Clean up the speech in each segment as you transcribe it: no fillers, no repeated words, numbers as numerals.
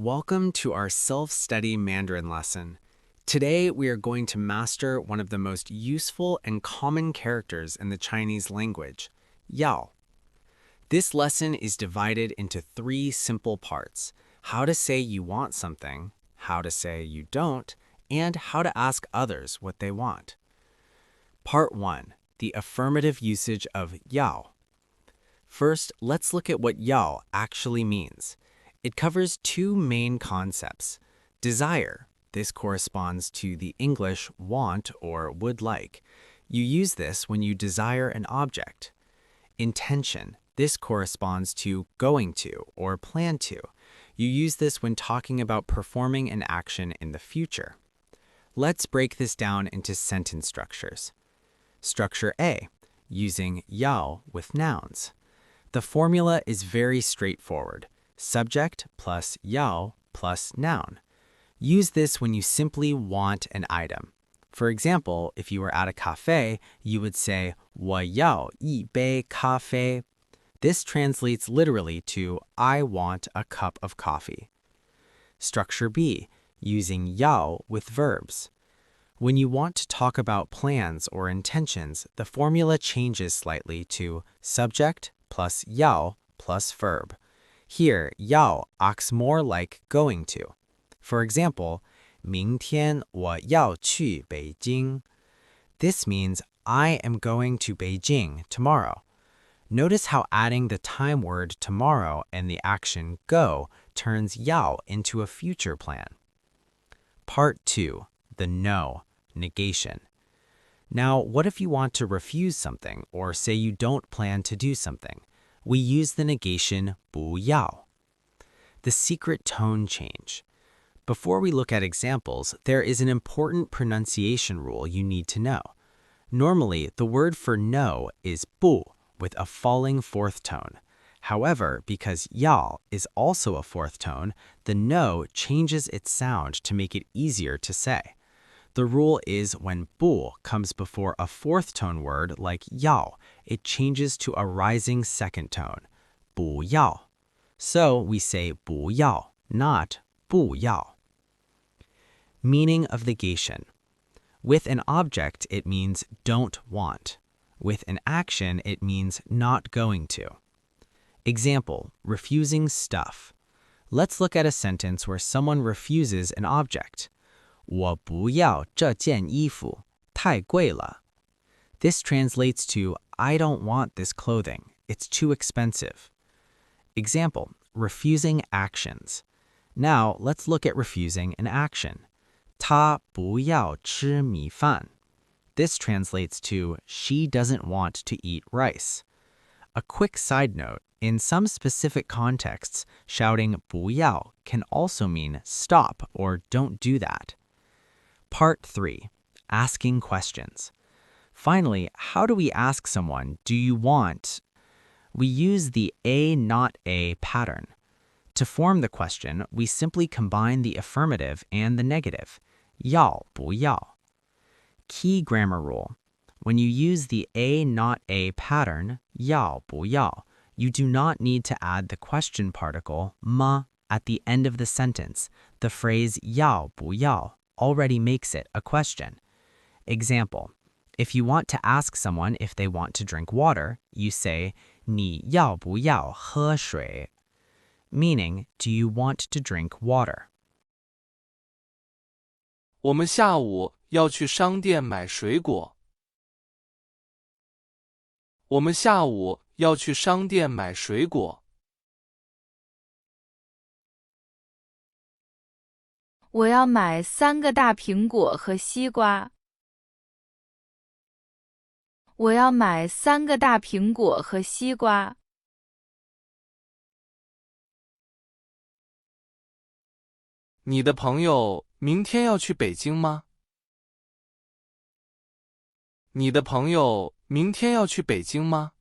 Welcome to our self-study Mandarin lesson. Today we are going to master one of the most useful and common characters in the Chinese language, yao. This lesson is divided into 3 simple parts: how to say you want something, how to say you don't, and how to ask others what they want. Part 1. The affirmative usage of yao. First, let's look at what yao actually means. It covers 2 main concepts. Desire. This corresponds to the English want or would like. You use this when you desire an object. Intention. This corresponds to going to or plan to. You use this when talking about performing an action in the future. Let's break this down into sentence structures. Structure A, using yao with nouns. The formula is very straightforward. Subject plus yao plus noun. Use this when you simply want an item. For example, if you were at a cafe, you would say 我要一杯咖啡. This translates literally to I want a cup of coffee. Structure B, using yao with verbs. When you want to talk about plans or intentions, the formula changes slightly to subject plus yao plus verb. Here, yao acts more like going to. For example, 明天我要去北京. This means I am going to Beijing tomorrow. Notice how adding the time word tomorrow and the action go turns yao into a future plan. Part 2. The no, negation. Now, what if you want to refuse something or say you don't plan to do something? We use the negation 不要. The secret tone change. Before we look at examples, there is an important pronunciation rule you need to know. Normally, the word for no is 不 with a falling 4th tone. However, because yao is also a 4th tone, the no changes its sound to make it easier to say. The rule is when 不 comes before a 4th tone word like yao, it changes to a rising 2nd tone, 不要. So we say 不要, not 不要. Meaning of negation. With an object, it means don't want. With an action, it means not going to. Example, refusing stuff. Let's look at a sentence where someone refuses an object. 我不要这件衣服，太贵了. This translates to I don't want this clothing. It's too expensive. Example, refusing actions. Now let's look at refusing an action. 她不要吃米饭. This translates to she doesn't want to eat rice. A quick side note, in some specific contexts, shouting 不要 can also mean stop or don't do that. Part 3. Asking questions. Finally, how do we ask someone, do you want? We use the a not a pattern. To form the question, we simply combine the affirmative and the negative. 要不要? Key grammar rule. When you use the a not a pattern, 要不要, you do not need to add the question particle 吗 at the end of the sentence. The phrase 要不要 already makes it a question. Example, if you want to ask someone if they want to drink water, you say 你要不要喝水? Meaning, do you want to drink water? 我们下午要去商店买水果。我们下午要去商店买水果。我要买3个大苹果和西瓜。我要买3个大苹果和西瓜。你的朋友明天要去北京吗？你的朋友明天要去北京吗？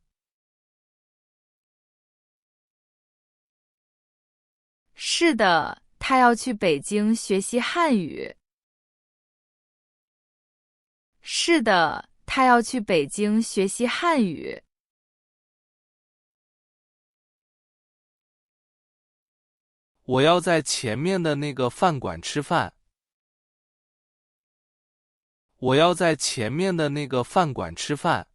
是的，他要去北京学习汉语。是的，他要去北京学习汉语。我要在前面的那个饭馆吃饭。我要在前面的那个饭馆吃饭。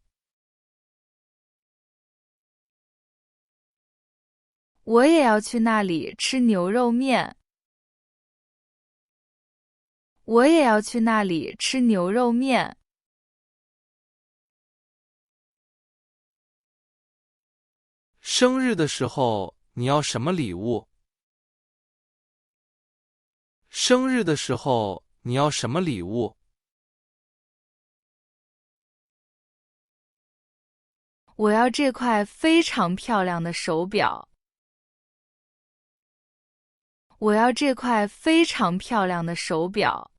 我也要去那里吃牛肉面。我也要去那里吃牛肉面。生日的时候你要什么礼物？生日的时候你要什么礼物？我要这块非常漂亮的手表。我要这块非常漂亮的手表。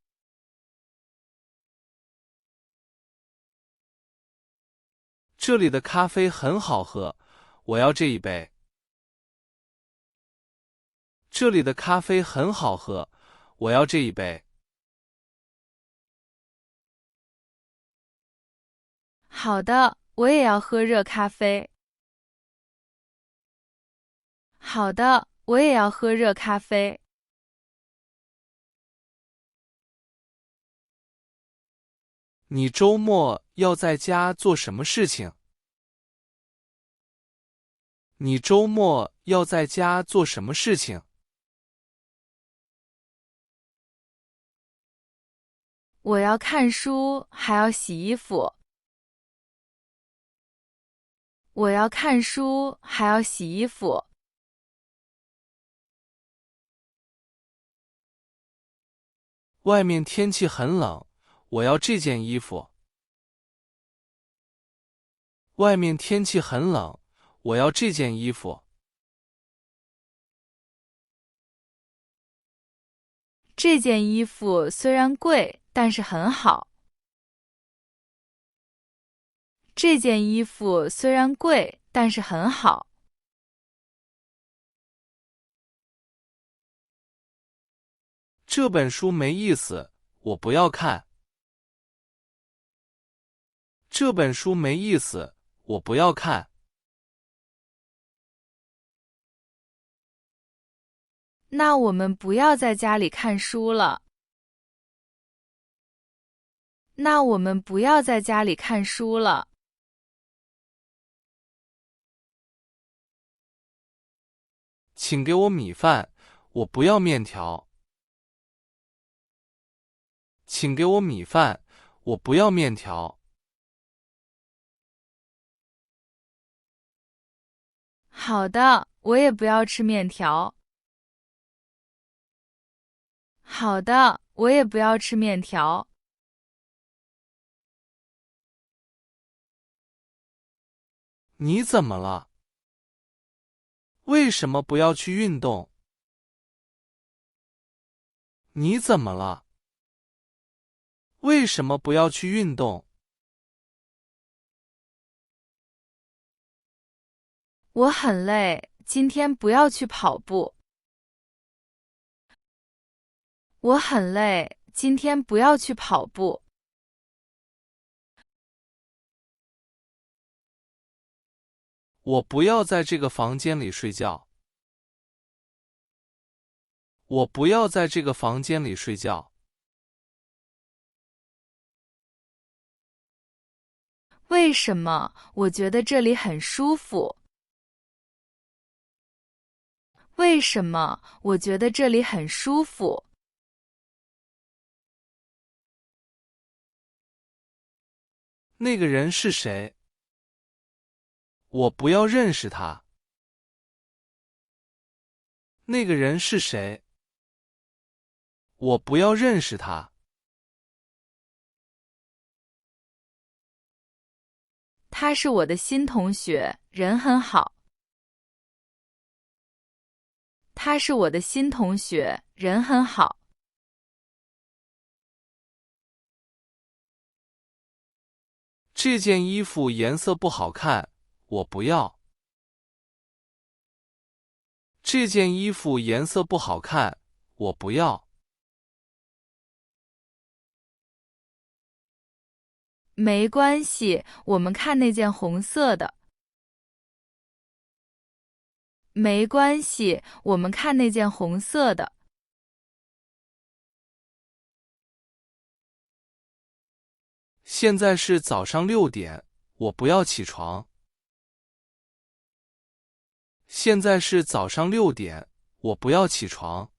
这里的咖啡很好喝，我要这一杯。这里的咖啡很好喝，我要这一杯。好的，我也要喝热咖啡。好的，我也要喝热咖啡。你周末要在家做什么事情？你周末要在家做什么事情？我要看书，还要洗衣服。我要看书，还要洗衣服。外面天气很冷，我要这件衣服。外面天气很冷，我要这件衣服。这件衣服虽然贵，但是很好。这件衣服虽然贵，但是很好。这本书没意思，我不要看。这本书没意思，我不要看。那我们不要在家里看书了。那我们不要在家里看书了。请给我米饭，我不要面条。请给我米饭，我不要面条。好的，我也不要吃面条。好的，我也不要吃面条。你怎么了？为什么不要去运动？你怎么了？为什么不要去运动？我很累，今天不要去跑步。我很累，今天不要去跑步。我不要在这个房间里睡觉。我不要在这个房间里睡觉。为什么？我觉得这里很舒服。为什么？我觉得这里很舒服。那个人是谁？我不要认识他。那个人是谁？我不要认识他。他是我的新同学，人很好。他是我的新同学，人很好。这件衣服颜色不好看，我不要。这件衣服颜色不好看，我不要。没关系，我们看那件红色的。没关系，我们看那件红色的。现在是早上6点，我不要起床。现在是早上6点，我不要起床。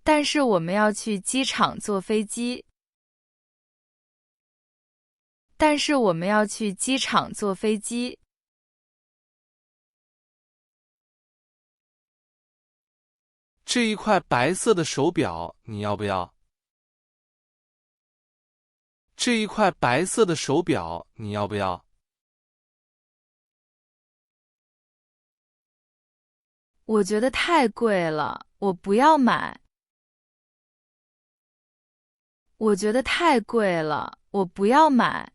但是我们要去机场坐飞机。但是我们要去机场坐飞机。这一块白色的手表你要不要？这一块白色的手表你要不要？我觉得太贵了，我不要买。我觉得太贵了，我不要买。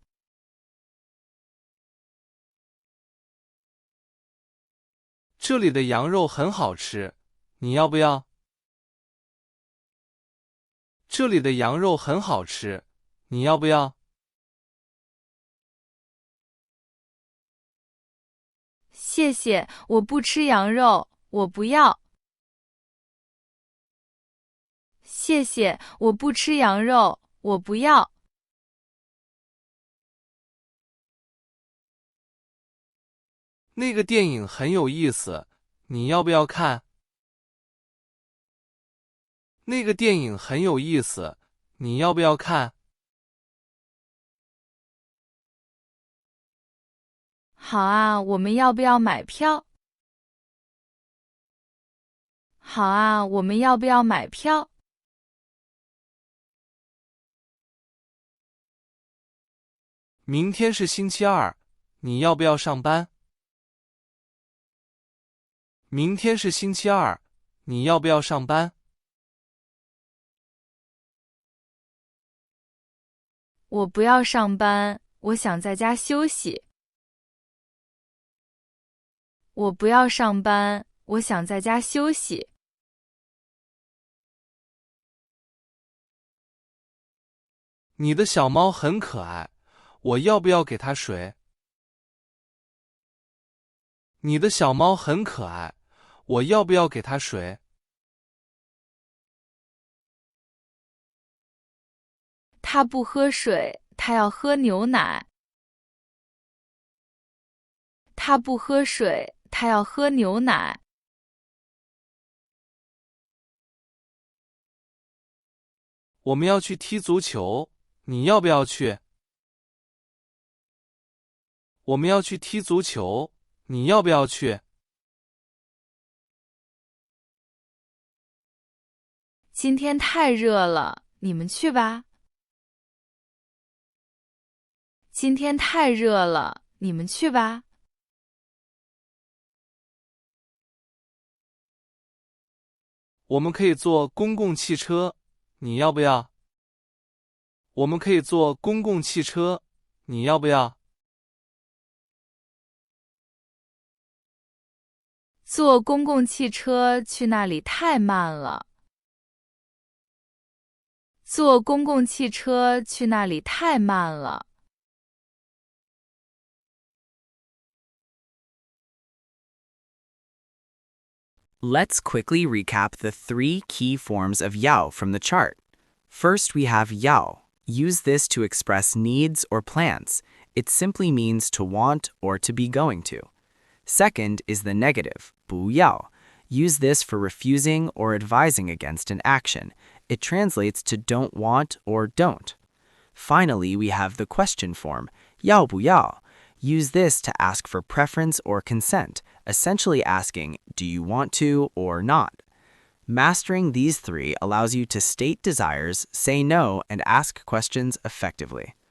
这里的羊肉很好吃，你要不要？这里的羊肉很好吃，你要不要？谢谢，我不吃羊肉，我不要。谢谢，我不吃羊肉，我不要。那个电影很有意思，你要不要看？那个电影很有意思，你要不要看？好啊，我们要不要买票？好啊，我们要不要买票？明天是星期二，你要不要上班？明天是星期二，你要不要上班？我不要上班，我想在家休息。我不要上班，我想在家休息。你的小猫很可爱，我要不要给它水？你的小猫很可爱，我要不要给它水？他不喝水，他要喝牛奶。他不喝水，他要喝牛奶。我们要去踢足球，你要不要去？我们要去踢足球，你要不要去？今天太热了，你们去吧。今天太热了，你们去吧。我们可以坐公共汽车，你要不要？我们可以坐公共汽车，你要不要？坐公共汽车去那里太慢了。坐公共汽车去那里太慢了。Let's quickly recap the 3 key forms of yao from the chart. First, we have yao. Use this to express needs or plans. It simply means to want or to be going to. Second is the negative, 不要. Use this for refusing or advising against an action. It translates to don't want or don't. Finally, we have the question form, 要不要. Use this to ask for preference or consent, essentially asking, do you want to or not? Mastering these 3 allows you to state desires, say no, and ask questions effectively.